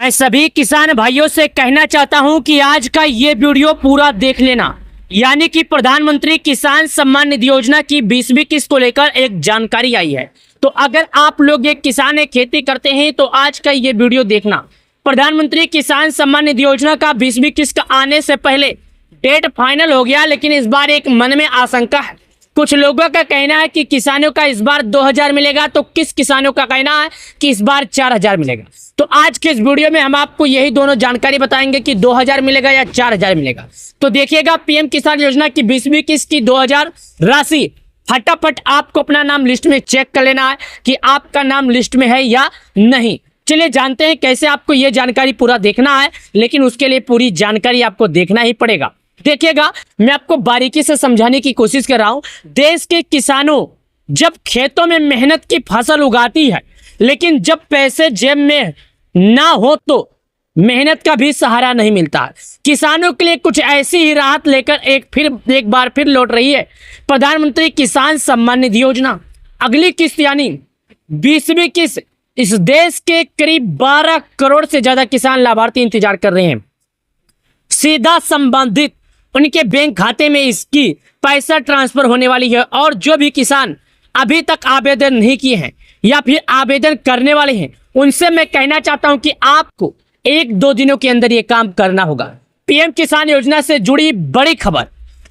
मैं सभी किसान भाइयों से कहना चाहता हूं कि आज का ये वीडियो पूरा देख लेना। यानी कि प्रधानमंत्री किसान सम्मान निधि योजना की 20वीं किस्त को लेकर एक जानकारी आई है। तो अगर आप लोग एक किसान है, खेती करते हैं, तो आज का ये वीडियो देखना। प्रधानमंत्री किसान सम्मान निधि योजना का 20वीं किस्त आने से पहले डेट फाइनल हो गया, लेकिन इस बार एक मन में आशंका है। कुछ लोगों का कहना है कि किसानों का इस बार 2000 मिलेगा, तो किस किसानों का कहना है कि इस बार 4000 मिलेगा। तो आज के इस वीडियो में हम आपको यही दोनों जानकारी बताएंगे कि 2000 मिलेगा या 4000 मिलेगा। तो देखिएगा, पीएम किसान योजना की 20वीं किस्त की 2000 राशि फटाफट आपको अपना नाम लिस्ट में चेक कर लेना है कि आपका नाम लिस्ट में है या नहीं। चलिए जानते हैं कैसे आपको यह जानकारी पूरा देखना है, लेकिन उसके लिए पूरी जानकारी आपको देखना ही पड़ेगा। देखिएगा, मैं आपको बारीकी से समझाने की कोशिश कर रहा हूं। देश के किसानों जब खेतों में मेहनत की फसल उगाती है, लेकिन जब पैसे जेब में ना हो तो मेहनत का भी सहारा नहीं मिलता। किसानों के लिए कुछ ऐसी ही राहत लेकर एक बार फिर लौट रही है प्रधानमंत्री किसान सम्मान निधि योजना। अगली किस्त यानी 20वीं किस्त, इस देश के करीब 12 करोड़ से ज्यादा किसान लाभार्थी इंतजार कर रहे हैं। सीधा संबंधित उनके बैंक खाते में इसकी पैसा ट्रांसफर होने वाली है। और जो भी किसान अभी तक आवेदन नहीं किए हैं या फिर आवेदन करने वाले हैं, उनसे मैं कहना चाहता हूं कि आपको 1-2 दिनों के अंदर यह काम करना होगा। पीएम किसान योजना से जुड़ी बड़ी खबर।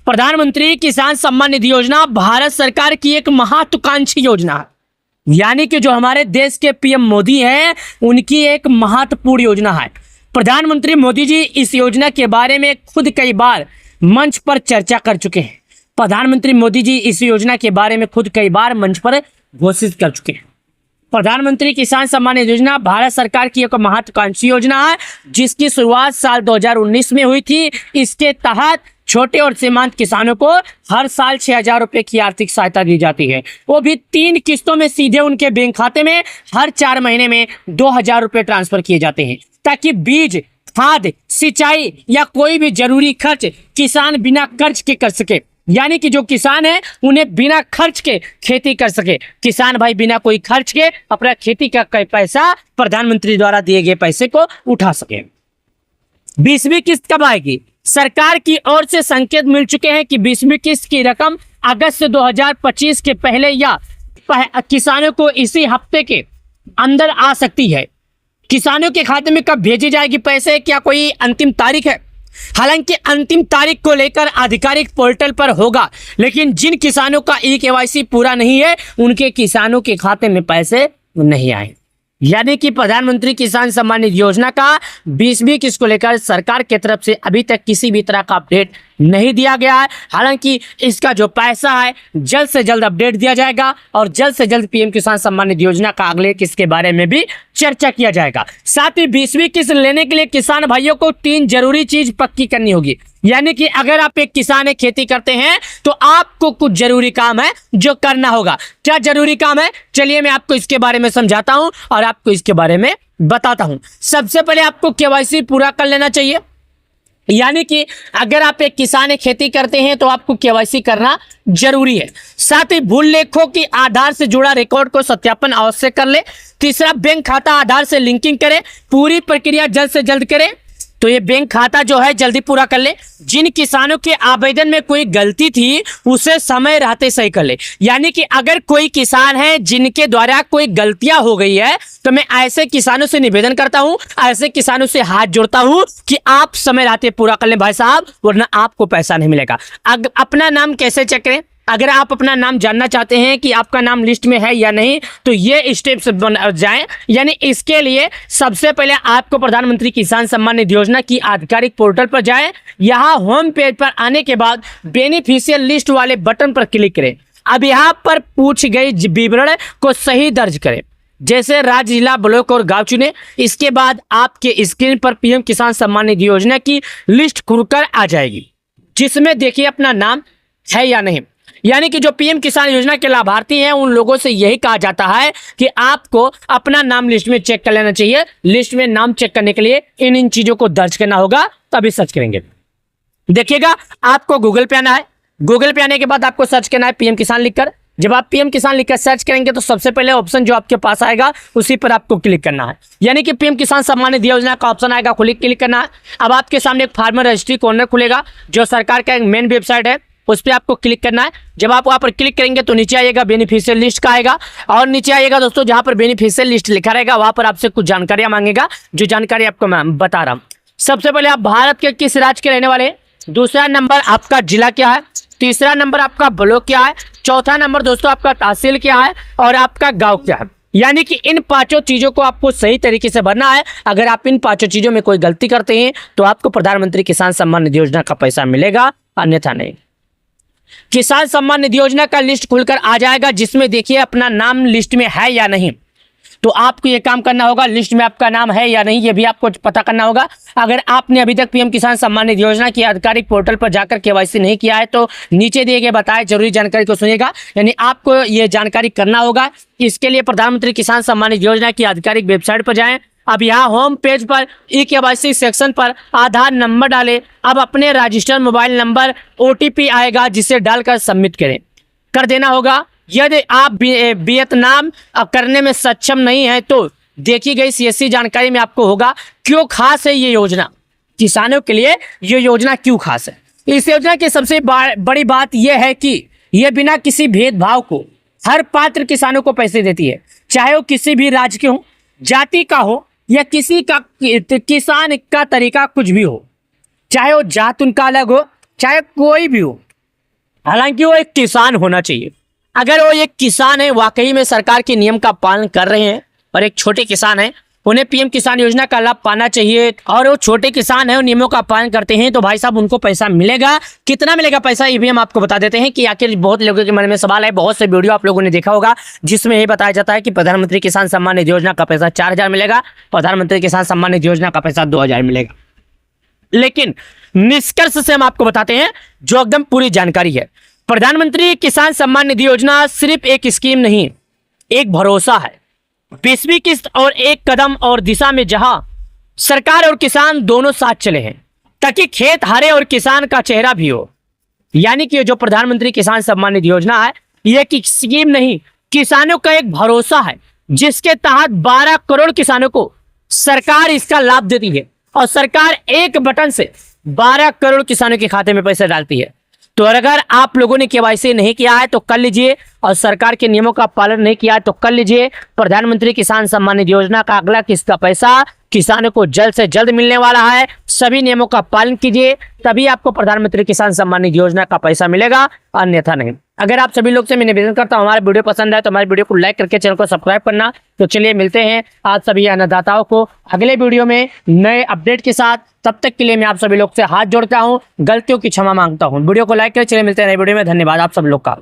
प्रधानमंत्री किसान सम्मान निधि योजना भारत सरकार की एक महत्वाकांक्षी योजना है। यानी कि जो हमारे देश के पीएम मोदी हैं, उनकी एक महत्वपूर्ण योजना है। प्रधानमंत्री मोदी जी इस योजना के बारे में खुद कई बार मंच पर चर्चा कर चुके हैं। प्रधानमंत्री मोदी जी इस योजना के बारे में खुद कई बार मंच पर घोषित कर चुके हैं। प्रधानमंत्री किसान सम्मान निधि योजना भारत सरकार की एक महत्वाकांक्षी योजना है, जिसकी शुरुआत साल 2019 में हुई थी। इसके तहत छोटे और सीमांत किसानों को हर साल 6000 रुपए की आर्थिक सहायता दी जाती है, वो भी 3 किस्तों में सीधे उनके बैंक खाते में। हर 4 महीने में 2000 रुपए ट्रांसफर किए जाते हैं, ताकि बीज, खाद, सिंचाई या कोई भी जरूरी खर्च किसान बिना कर्ज के कर सके। यानी कि जो किसान है उन्हें बिना खर्च के खेती कर सके। किसान भाई बिना कोई खर्च के अपना खेती का पैसा प्रधानमंत्री द्वारा दिए गए पैसे को उठा सके। 20वीं किस्त कब आएगी? सरकार की ओर से संकेत मिल चुके हैं कि 20वीं किस्त की रकम अगस्त 2025 के पहले या किसानों को इसी हफ्ते के अंदर आ सकती है। किसानों के खाते में कब भेजी जाएगी पैसे, क्या कोई अंतिम तारीख है? हालांकि अंतिम तारीख को लेकर आधिकारिक पोर्टल पर होगा, लेकिन जिन किसानों का ई-केवाईसी पूरा नहीं है, उनके किसानों के खाते में पैसे नहीं आए। यानी कि प्रधानमंत्री किसान सम्मान निधि योजना का 20वीं किस्त को लेकर सरकार की तरफ से अभी तक किसी भी तरह का अपडेट नहीं दिया गया है। हालांकि इसका जो पैसा है जल्द से जल्द अपडेट दिया जाएगा और जल्द से जल्द पीएम किसान सम्मान निधि योजना का अगले किस्त के बारे में भी चर्चा किया जाएगा। साथ ही 20वीं किस्त लेने के लिए किसान भाइयों को 3 जरूरी चीज पक्की करनी होगी। यानी कि अगर आप एक किसान है, खेती करते हैं, तो आपको कुछ जरूरी काम है जो करना होगा। क्या जरूरी काम है? चलिए मैं आपको इसके बारे में समझाता हूं और आपको इसके बारे में बताता हूं। सबसे पहले आपको केवाईसी पूरा कर लेना चाहिए। यानी कि अगर आप एक किसान है, खेती करते हैं, तो आपको केवाईसी करना जरूरी है। साथ ही भूल लेखों की आधार से जुड़ा रिकॉर्ड को सत्यापन अवश्य कर ले। तीसरा, बैंक खाता आधार से लिंकिंग करें। पूरी प्रक्रिया जल्द से जल्द करें, तो ये बैंक खाता जो है जल्दी पूरा कर ले। जिन किसानों के आवेदन में कोई गलती थी, उसे समय रहते सही कर ले। यानी कि अगर कोई किसान है जिनके द्वारा कोई गलतियां हो गई है, तो मैं ऐसे किसानों से निवेदन करता हूं, ऐसे किसानों से हाथ जोड़ता हूं कि आप समय रहते पूरा कर लें भाई साहब, वरना आपको पैसा नहीं मिलेगा। अपना नाम कैसे चेक करें? अगर आप अपना नाम जानना चाहते हैं कि आपका नाम लिस्ट में है या नहीं, तो ये स्टेप्स जाएं। यानी इसके लिए सबसे पहले आपको प्रधानमंत्री किसान सम्मान निधि योजना की आधिकारिक पोर्टल पर जाएं। यहां होम पेज पर आने के बाद बेनिफिशियल लिस्ट वाले बटन पर क्लिक करें। अब यहां पर पूछ गई विवरण को सही दर्ज करें, जैसे राज्य, जिला, ब्लॉक और गांव चुने। इसके बाद आपके स्क्रीन पर पीएम किसान सम्मान निधि योजना की लिस्ट खुलकर आ जाएगी, जिसमें देखिए अपना नाम है या नहीं। यानी कि जो पीएम किसान योजना के लाभार्थी हैं, उन लोगों से यही कहा जाता है कि आपको अपना नाम लिस्ट में चेक कर लेना चाहिए। लिस्ट में नाम चेक करने के लिए इन चीजों को दर्ज करना होगा, तभी सर्च करेंगे। देखिएगा, आपको गूगल पे आना है। गूगल पे आने के बाद आपको सर्च करना है पीएम किसान लिखकर। जब आप पीएम किसान लिखकर सर्च करेंगे तो सबसे पहले ऑप्शन जो आपके पास आएगा उसी पर आपको क्लिक करना है, यानी कि पीएम किसान सम्मान निधि योजना का ऑप्शन आएगा, क्लिक करना है। अब आपके सामने एक फार्मर रजिस्ट्री कॉर्नर खुलेगा जो सरकार का एक मेन वेबसाइट है, उस पर आपको क्लिक करना है। जब आप वहाँ पर क्लिक करेंगे तो नीचे आएगा बेनिफिशियल लिस्ट का आएगा, और नीचे आइएगा दोस्तों जहाँ पर बेनिफिशियल लिस्ट लिखा रहेगा वहाँ पर आपसे कुछ जानकारियाँ मांगेगा, जो जानकारी आपको मैं बता रहा हूँ। सबसे पहले आप भारत के किस राज्य के रहने वाले, दूसरा नंबर आपका जिला क्या है, तीसरा नंबर आपका ब्लॉक क्या है, चौथा नंबर दोस्तों आपका तहसील क्या है, और आपका गांव क्या है। यानी कि इन पांचों चीजों को आपको सही तरीके से भरना है। अगर आप इन पांचों चीजों में कोई गलती करते हैं तो आपको प्रधानमंत्री किसान सम्मान निधि योजना का पैसा मिलेगा, अन्यथा नहीं। किसान सम्मान निधि योजना का लिस्ट खुलकर आ जाएगा, जिसमें देखिए अपना नाम लिस्ट में है या नहीं। तो आपको ये काम करना होगा, लिस्ट में आपका नाम है या नहीं ये भी आपको पता करना होगा। अगर आपने अभी तक पीएम किसान सम्मान निधि योजना की आधिकारिक पोर्टल पर जाकर केवाईसी नहीं किया है तो नीचे दिए गए बताए जरूरी जानकारी को सुनिएगा, यानी आपको ये जानकारी करना होगा। इसके लिए प्रधानमंत्री किसान सम्मान निधि योजना की आधिकारिक वेबसाइट पर जाएं। अब यहाँ होम पेज पर केवाईसी सेक्शन पर आधार नंबर डालें। अब अपने रजिस्टर्ड मोबाइल नंबर OTP आएगा जिसे डालकर सबमिट कर देना होगा। यदि आप वियतनाम करने में सक्षम नहीं है तो देखी गई CSC जानकारी में आपको होगा क्यों खास है ये योजना, किसानों के लिए ये योजना क्यों खास है। इस योजना की सबसे बड़ी बात यह है कि यह बिना किसी भेदभाव को हर पात्र किसानों को पैसे देती है, चाहे वो किसी भी राज्य के हो, जाति का हो या किसी का किसान का तरीका कुछ भी हो, चाहे वो जात उनका अलग हो, चाहे कोई भी हो, हालांकि वो एक किसान होना चाहिए। अगर वो एक किसान है, वाकई में सरकार के नियम का पालन कर रहे हैं और एक छोटे किसान है, उन्हें पीएम किसान योजना का लाभ पाना चाहिए, और वो छोटे किसान है और नियमों का पालन करते हैं तो भाई साहब उनको पैसा मिलेगा। कितना मिलेगा पैसा ये भी हम आपको बता देते हैं कि आखिर बहुत लोगों के मन में सवाल है। बहुत से वीडियो आप लोगों ने देखा होगा जिसमें ये बताया जाता है कि प्रधानमंत्री किसान सम्मान निधि योजना का पैसा 4,000 मिलेगा, प्रधानमंत्री किसान सम्मान निधि योजना का पैसा 2,000 मिलेगा। लेकिन निष्कर्ष से हम आपको बताते हैं जो एकदम पूरी जानकारी है। प्रधानमंत्री किसान सम्मान निधि योजना सिर्फ एक स्कीम नहीं, एक भरोसा है, 20वीं किस्त और एक कदम और दिशा में जहां सरकार और किसान दोनों साथ चले हैं ताकि खेत हरे और किसान का चेहरा भी हो। यानी कि जो प्रधानमंत्री किसान सम्मान निधि योजना है ये एक स्कीम नहीं, किसानों का एक भरोसा है जिसके तहत 12 करोड़ किसानों को सरकार इसका लाभ देती है, और सरकार एक बटन से 12 करोड़ किसानों के खाते में पैसे डालती है। तो अगर आप लोगों ने केवाईसी नहीं किया है तो कर लीजिए, और सरकार के नियमों का पालन नहीं किया है तो कर लीजिए। प्रधानमंत्री किसान सम्मान निधि योजना का अगला किस्त का पैसा किसानों को जल्द से जल्द मिलने वाला है। सभी नियमों का पालन कीजिए, तभी आपको प्रधानमंत्री किसान सम्मान निधि योजना का पैसा मिलेगा, अन्यथा नहीं। अगर आप सभी लोग से मैं निवेदन करता हूँ हमारा वीडियो पसंद है तो हमारे वीडियो को लाइक करके चैनल को सब्सक्राइब करना। तो चलिए मिलते हैं आप सभी अन्नदाताओं को अगले वीडियो में नए अपडेट के साथ। तब तक के लिए मैं आप सभी लोग से हाथ जोड़ता हूँ, गलतियों की क्षमा मांगता हूँ। वीडियो को लाइक करें, चलिए मिलते हैं नए वीडियो में। धन्यवाद आप सब लोग का।